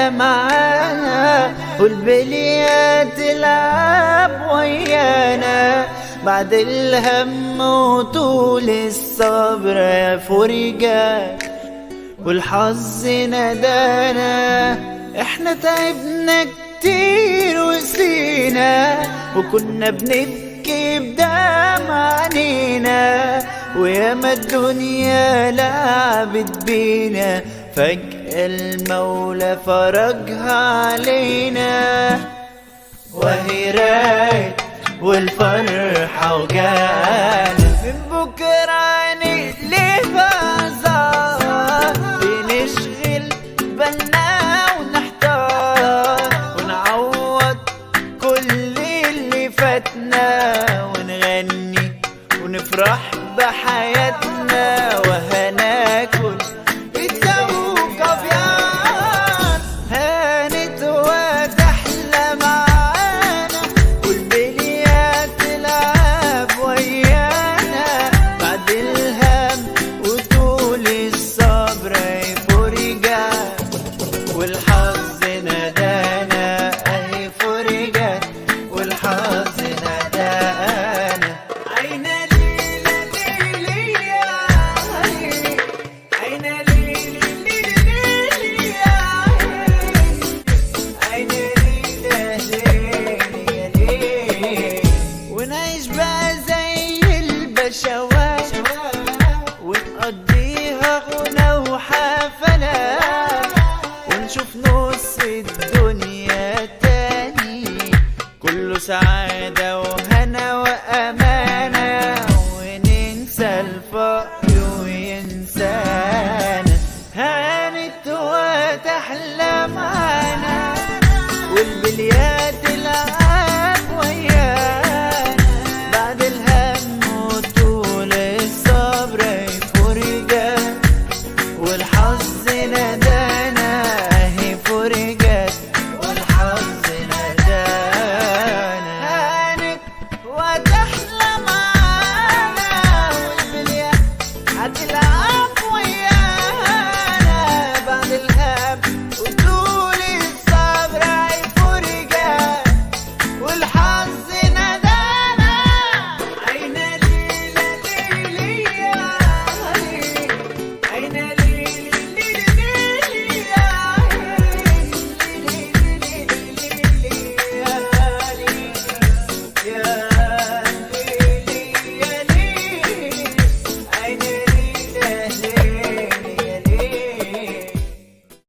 معانا، والبلية تلعب ويانا. بعد الهم وطول الصبر يا فرجة والحظ نادانا. احنا تعبنا كتير وسينا، وكنا بنبكي بدمع عينينا، وياما الدنيا لعبت بينا. فجأة المولى فرجها علينا، وهي رايت والفرحة وجانا. من بكرة نقلبها زهر، بنشغل بالنا ونحتار، ونعوض كل اللي فاتنا، ونغني ونفرح بحياتنا. وهناكل بيتزا وكافيار، هانت وتحلى معانا، والبلية تلعب ويانا. بعد الهم وطول الصبر اهي فرجت والحظ نادانا، اهي فرجت والحظ نادانا. عينا ليلة ليلية، عينا ليلة ليلية، عينا ليلة ليلية. ونعيش بقى زي البشوات، ونقضيها غنى وحفلات، ونشوف نص الدنيا تاني كله سعادة وهنا وأمانة، وننسى الفرق